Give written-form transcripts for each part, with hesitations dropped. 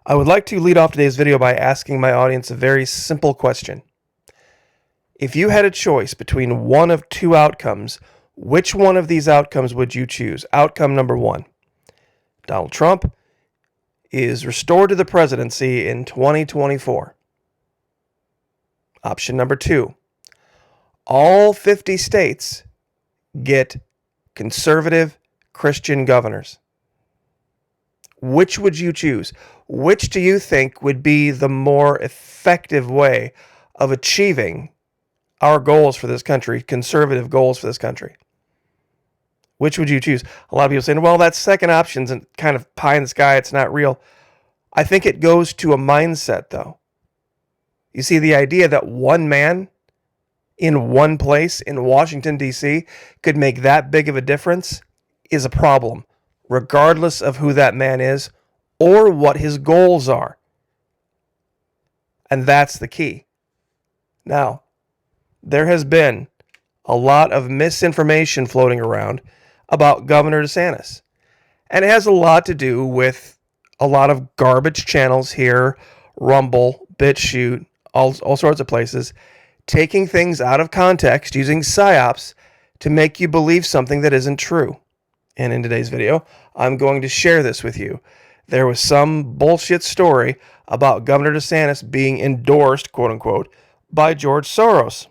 I would like to lead off today's video by asking my audience a very simple question. If you had a choice between one of two outcomes, which one of these outcomes would you choose? Outcome number one, Donald Trump is restored to the presidency in 2024. Option number two, all 50 states get conservative Christian governors. Which would you choose? Which do you think would be the more effective way of achieving our goals for this country, conservative goals for this country? Which would you choose? A lot of people saying, well, that second option's kind of pie in the sky. It's not real. I think it goes to a mindset, though. You see, the idea that one man in one place in Washington, D.C. could make that big of a difference is a problem, regardless of who that man is or what his goals are. And that's the key. Now, there has been a lot of misinformation floating around about Governor DeSantis. And it has a lot to do with a lot of garbage channels here, Rumble, BitChute, all sorts of places, taking things out of context, using psyops to make you believe something that isn't true. And in today's video, I'm going to share this with you. There was some bullshit story about Governor DeSantis being endorsed, quote unquote, by George Soros.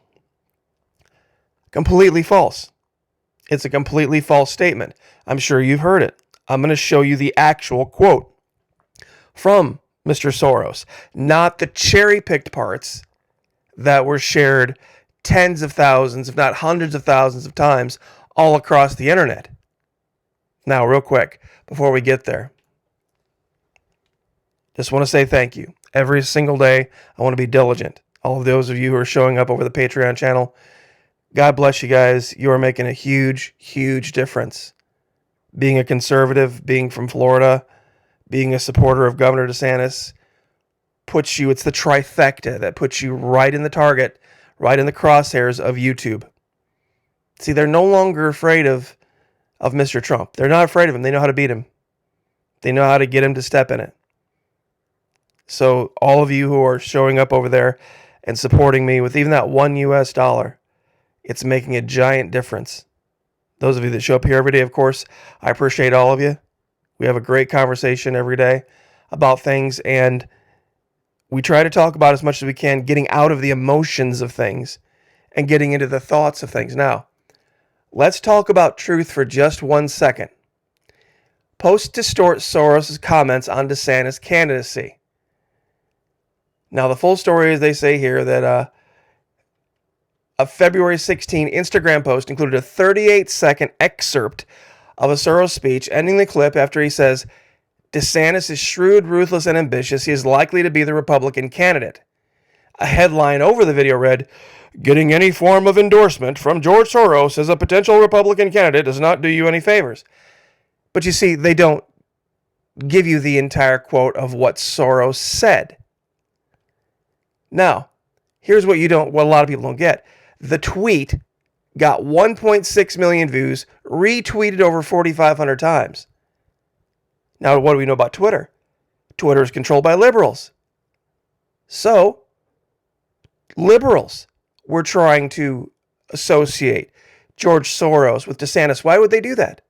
Completely false. It's a completely false statement. I'm sure you've heard it. I'm going to show you the actual quote from Mr. Soros, not the cherry-picked parts that were shared tens of thousands, if not hundreds of thousands of times all across the internet. Now, real quick, before we get there, just want to say thank you. Every single day, I want to be diligent. All of those of you who are showing up over the Patreon channel, God bless you guys. You are making a huge, huge difference. Being a conservative, being from Florida, being a supporter of Governor DeSantis, puts you, it's the trifecta that puts you right in the target, right in the crosshairs of YouTube. See, they're no longer afraid of Mr. Trump. They're not afraid of him. They know how to beat him. They know how to get him to step in it. So all of you who are showing up over there and supporting me with even that $1, it's making a giant difference. Those of you that show up here every day, of course, I appreciate all of you. We have a great conversation every day about things, and we try to talk about as much as we can, getting out of the emotions of things and getting into the thoughts of things. Now, let's talk about truth for just 1 second. Posts distort Soros' comments on DeSantis' candidacy. Now, the full story is they say here that a February 16 Instagram post included a 38-second excerpt of a Soros speech, ending the clip after he says, DeSantis is shrewd, ruthless, and ambitious. He is likely to be the Republican candidate. A headline over the video read, getting any form of endorsement from George Soros as a potential Republican candidate does not do you any favors. But you see, they don't give you the entire quote of what Soros said. Now, here's what a lot of people don't get. The tweet got 1.6 million views, retweeted over 4,500 times. Now, what do we know about Twitter? Twitter is controlled by liberals. So, liberals were trying to associate George Soros with DeSantis. Why would they do that?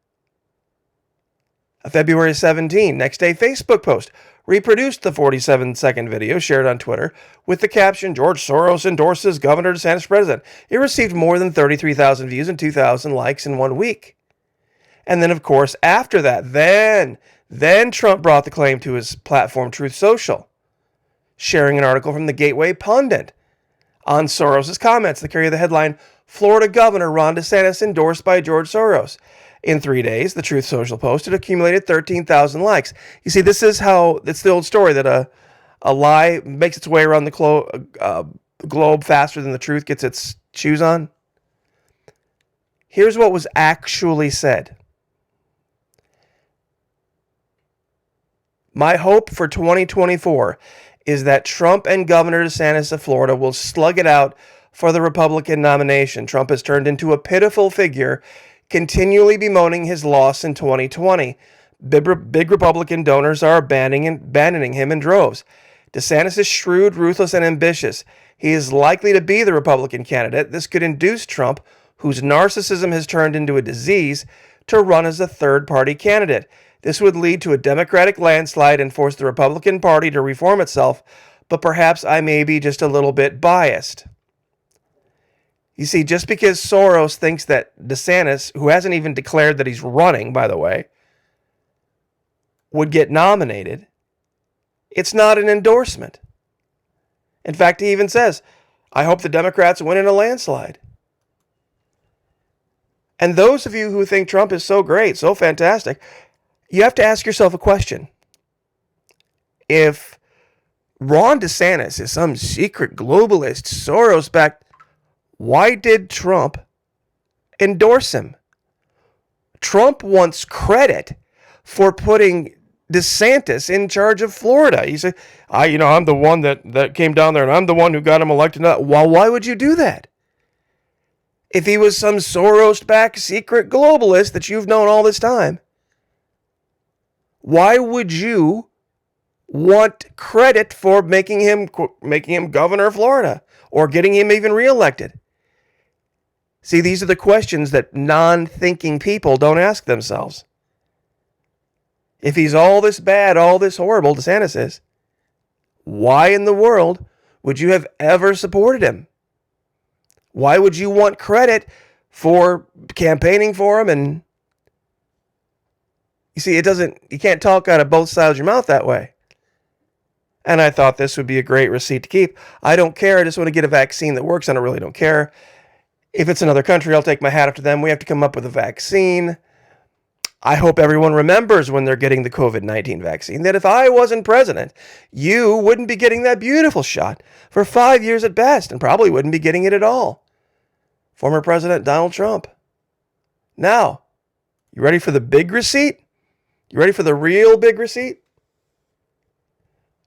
A February 17, next day Facebook post reproduced the 47-second video shared on Twitter with the caption, George Soros endorses Governor DeSantis president. It received more than 33,000 views and 2,000 likes in 1 week. And then, of course, after that, then Trump brought the claim to his platform, Truth Social, sharing an article from the Gateway Pundit on Soros' comments that carry the headline, Florida Governor Ron DeSantis endorsed by George Soros. In 3 days, the Truth Social post had accumulated 13,000 likes. You see, this is how, it's the old story that a lie makes its way around the globe faster than the truth gets its shoes on. Here's what was actually said. My hope for 2024 is that Trump and Governor DeSantis of Florida will slug it out for the Republican nomination. Trump has turned into a pitiful figure, continually bemoaning his loss in 2020. Big Republican donors are abandoning him in droves. DeSantis is shrewd, ruthless, and ambitious. He is likely to be the Republican candidate. This could induce Trump, whose narcissism has turned into a disease, to run as a third-party candidate. This would lead to a Democratic landslide and force the Republican Party to reform itself, but perhaps I may be just a little bit biased. You see, just because Soros thinks that DeSantis, who hasn't even declared that he's running, by the way, would get nominated, it's not an endorsement. In fact, he even says, I hope the Democrats win in a landslide. And those of you who think Trump is so great, so fantastic, you have to ask yourself a question. If Ron DeSantis is some secret globalist, Soros-backed, why did Trump endorse him? Trump wants credit for putting DeSantis in charge of Florida. He said, I'm the one that came down there and I'm the one who got him elected. Well, why would you do that? If he was some Soros-backed secret globalist that you've known all this time, why would you want credit for making him governor of Florida or getting him even reelected? See, these are the questions that non-thinking people don't ask themselves. If he's all this bad, all this horrible, DeSantis is, why in the world would you have ever supported him? Why would you want credit for campaigning for him? And you see, you can't talk out of both sides of your mouth that way. And I thought this would be a great receipt to keep. I don't care. I just want to get a vaccine that works. And I really don't care. If it's another country, I'll take my hat up to them. We have to come up with a vaccine. I hope everyone remembers when they're getting the COVID-19 vaccine that if I wasn't president, you wouldn't be getting that beautiful shot for 5 years at best and probably wouldn't be getting it at all. Former President Donald Trump. Now, you ready for the big receipt? You ready for the real big receipt?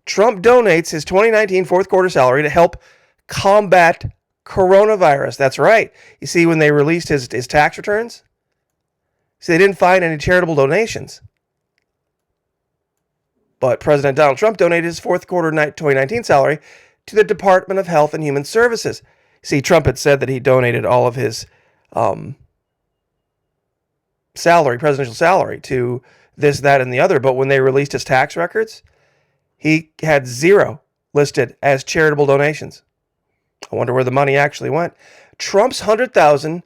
Trump donates his 2019 fourth quarter salary to help combat coronavirus. That's right. You see, when they released his tax returns, they didn't find any charitable donations. But President Donald Trump donated his fourth quarter 2019 salary to the Department of Health and Human Services. See, Trump had said that he donated all of his presidential salary, to this, that, and the other. But when they released his tax records, he had 0 listed as charitable donations. I wonder where the money actually went. Trump's $100,000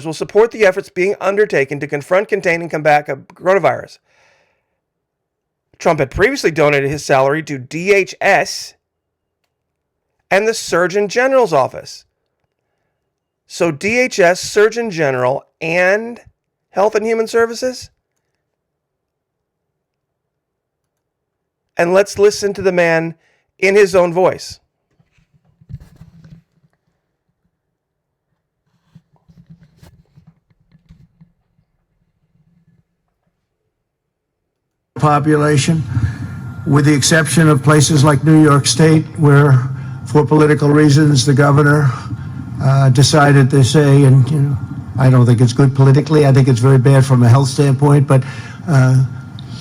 will support the efforts being undertaken to confront, contain, and combat coronavirus. Trump had previously donated his salary to DHS and the Surgeon General's office. So DHS, Surgeon General, and Health and Human Services? And let's listen to the man in his own voice. Population, with the exception of places like New York State, where, for political reasons, the governor decided to say, and I don't think it's good politically. I think it's very bad from a health standpoint. But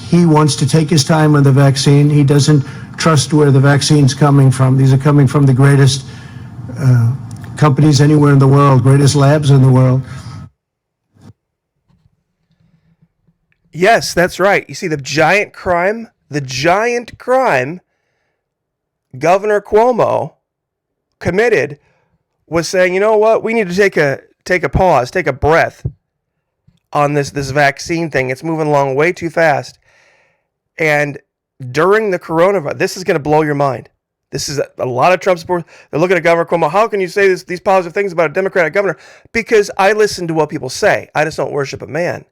he wants to take his time on the vaccine. He doesn't trust where the vaccine's coming from. These are coming from the greatest companies anywhere in the world, greatest labs in the world. Yes, that's right. You see, the giant crime Governor Cuomo committed was saying, you know what, we need to take a pause, take a breath on this vaccine thing. It's moving along way too fast. And during the coronavirus, this is going to blow your mind. This is a lot of Trump supporters. They're looking at Governor Cuomo. How can you say these positive things about a Democratic governor? Because I listen to what people say. I just don't worship a man.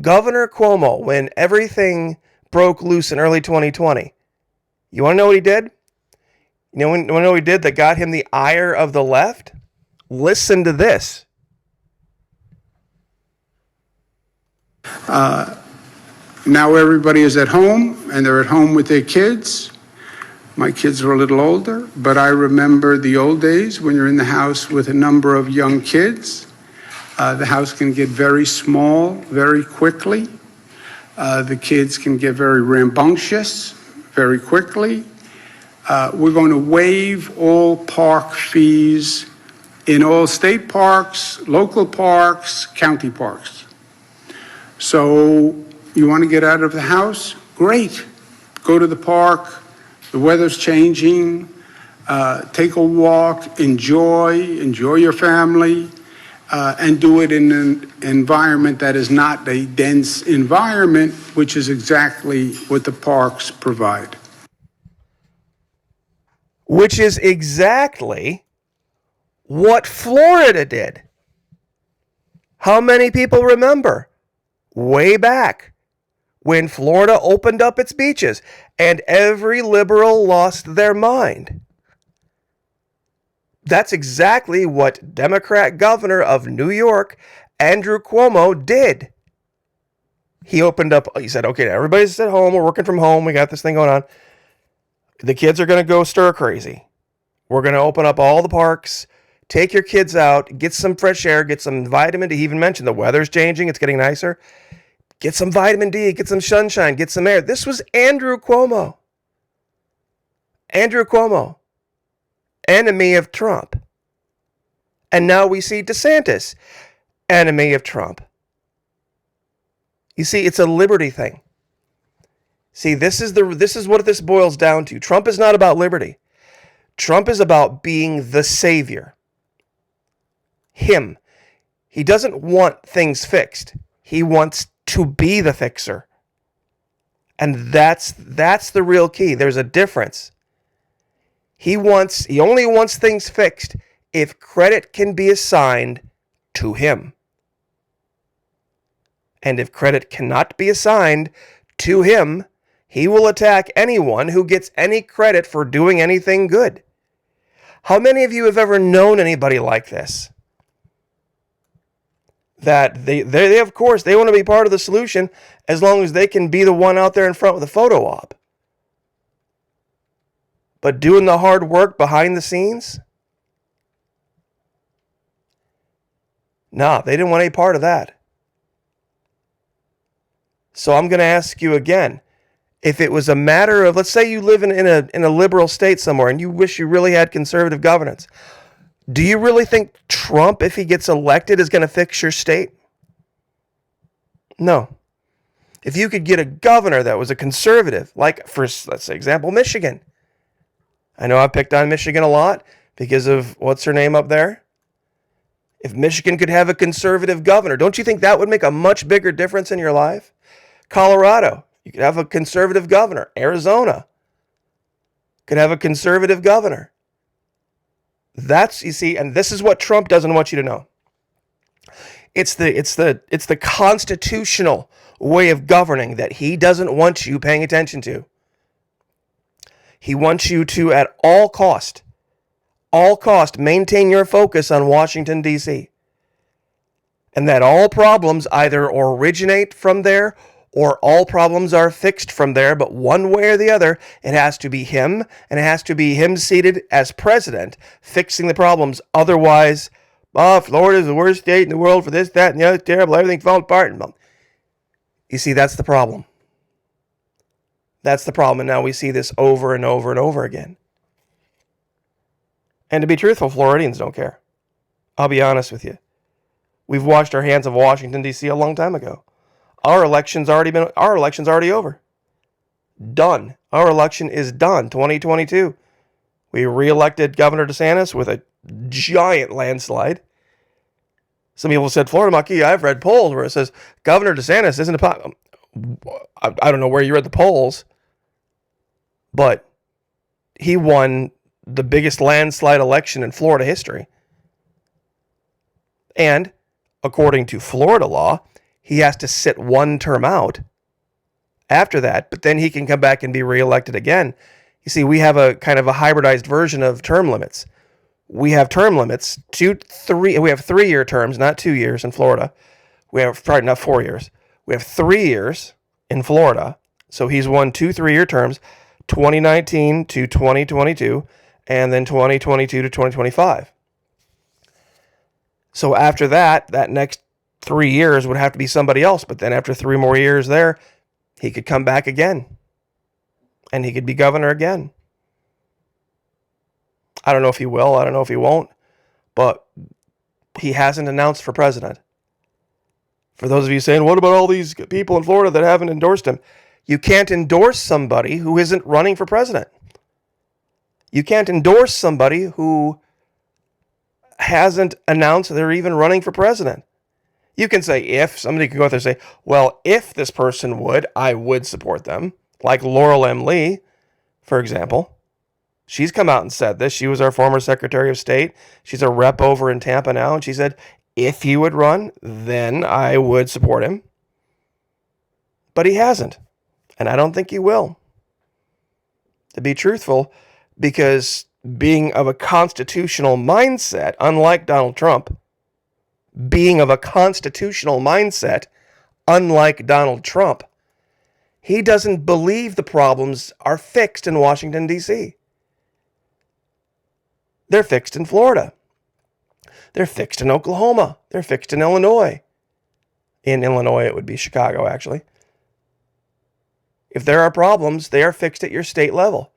Governor Cuomo, when everything broke loose in early 2020, you want to know what he did? You want to know what he did that got him the ire of the left? Listen to this. Now everybody is at home, and they're at home with their kids. My kids are a little older, but I remember the old days when you're in the house with a number of young kids. The house can get very small very quickly. The kids can get very rambunctious very quickly. We're going to waive all park fees in all state parks, local parks, county parks. So you want to get out of the house? Great. Go to the park. The weather's changing. Take a walk. Enjoy your family, and do it in an environment that is not a dense environment, which is exactly what the parks provide. Which is exactly what Florida did. How many people remember way back when Florida opened up its beaches and every liberal lost their mind? That's exactly what Democrat governor of New York, Andrew Cuomo, did. He opened up, he said, okay, everybody's at home, we're working from home, we got this thing going on. The kids are going to go stir crazy. We're going to open up all the parks, take your kids out, get some fresh air, get some vitamin D. He even mentioned the weather's changing, it's getting nicer. Get some vitamin D, get some sunshine, get some air. This was Andrew Cuomo. Andrew Cuomo, enemy of Trump. And now we see DeSantis, enemy of Trump. You see, it's a liberty thing. See, this is what this boils down to. Trump is not about liberty. Trump is about being the savior. Him. He doesn't want things fixed. He wants to be the fixer. And that's the real key. There's a difference. He only wants things fixed if credit can be assigned to him. And if credit cannot be assigned to him, he will attack anyone who gets any credit for doing anything good. How many of you have ever known anybody like this? That they of course, they want to be part of the solution as long as they can be the one out there in front with a photo op. But doing the hard work behind the scenes? Nah, they didn't want any part of that. So I'm going to ask you again. If it was a matter of, let's say you live in a liberal state somewhere and you wish you really had conservative governance, do you really think Trump, if he gets elected, is going to fix your state? No. If you could get a governor that was a conservative, like for, let's say, example, Michigan. I know I picked on Michigan a lot because of, what's her name up there? If Michigan could have a conservative governor, don't you think that would make a much bigger difference in your life? Colorado. You could have a conservative governor. Arizona could have a conservative governor. That's, you see, and this is what Trump doesn't want you to know. It's the constitutional way of governing that he doesn't want you paying attention to. He wants you to, at all cost, maintain your focus on Washington, D.C. And that all problems either originate from there or all problems are fixed from there, but one way or the other, it has to be him, and it has to be him seated as president, fixing the problems. Otherwise, Florida is the worst state in the world for this, that, and the other, terrible, everything falling apart. You see, that's the problem. That's the problem, and now we see this over and over and over again. And to be truthful, Floridians don't care. I'll be honest with you. We've washed our hands of Washington, D.C. a long time ago. Our election's already over. Done. Our election is done. 2022. We reelected Governor DeSantis with a giant landslide. Some people said, Florida Maki, I've read polls where it says Governor DeSantis isn't I don't know where you read the polls, but he won the biggest landslide election in Florida history. And according to Florida law, he has to sit one term out after that, but then he can come back and be reelected again. You see, we have a kind of a hybridized version of term limits. We have term limits, we have 3-year terms, not 2 years in Florida. We have, probably not 4 years. We have 3 years in Florida. So he's won 2 3-year terms, 2019 to 2022, and then 2022 to 2025. So after that next 3 years would have to be somebody else. But then after 3 more years there, He could come back again, and he could be governor again. I don't know if he will. I don't know if he won't. But he hasn't announced for president. For those of you saying, what about all these people in Florida that haven't endorsed him? You can't endorse somebody who isn't running for president. You can't endorse somebody who hasn't announced they're even running for president. You can say if, somebody can go out there and say, well, if this person would, I would support them. Like Laurel M. Lee, for example. She's come out and said this. She was our former Secretary of State. She's a rep over in Tampa now. And she said, if he would run, then I would support him. But he hasn't. And I don't think he will. To be truthful, because being of a constitutional mindset, unlike Donald Trump, being of a constitutional mindset, unlike Donald Trump, he doesn't believe the problems are fixed in Washington, D.C. They're fixed in Florida. They're fixed in Oklahoma. They're fixed in Illinois. In Illinois, it would be Chicago, actually. If there are problems, they are fixed at your state level.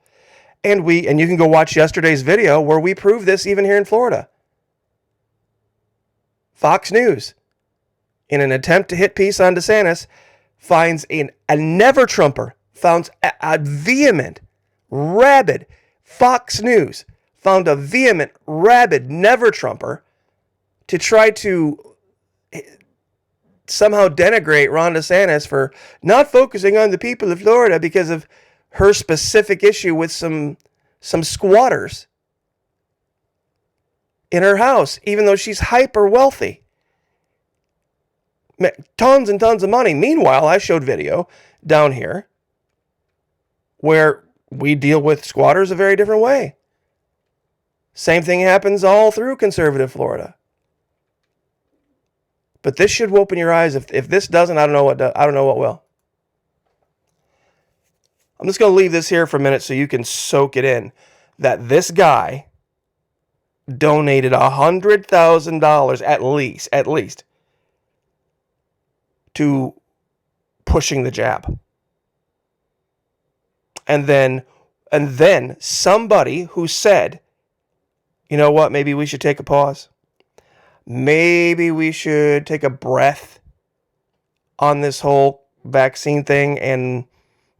And you can go watch yesterday's video where we prove this even here in Florida. Fox News, in an attempt to hit peace on DeSantis, finds a never-Trumper, found a vehement, rabid, Fox News found a vehement, rabid never-Trumper to try to somehow denigrate Ron DeSantis for not focusing on the people of Florida because of her specific issue with some squatters in her house, even though she's hyper wealthy. Tons and tons of money. Meanwhile, I showed video down here where we deal with squatters a very different way. Same thing happens all through conservative Florida. But this should open your eyes. If this doesn't, I don't know what will. I'm just going to leave this here for a minute so you can soak it in. That this guy donated $100,000 at least to pushing the jab. And then somebody who said, you know what, maybe we should take a pause. Maybe we should take a breath on this whole vaccine thing and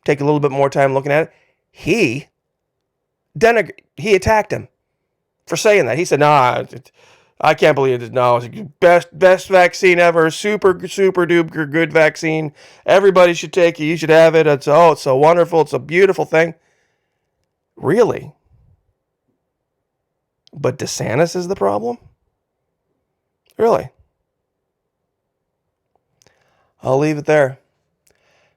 take a little bit more time looking at it. He attacked him for saying that. He said, nah, I can't believe it. No, it's best vaccine ever. Super duper good vaccine. Everybody should take it. You should have it. It's so wonderful. It's a beautiful thing. Really? But DeSantis is the problem? Really? I'll leave it there.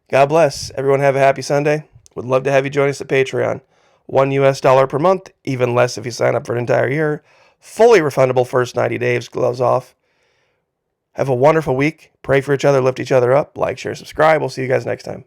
God bless. Everyone have a happy Sunday. Would love to have you join us at Patreon. $1 per month, even less if you sign up for an entire year. Fully refundable first 90 days, gloves off. Have a wonderful week. Pray for each other, lift each other up. Like, share, subscribe. We'll see you guys next time.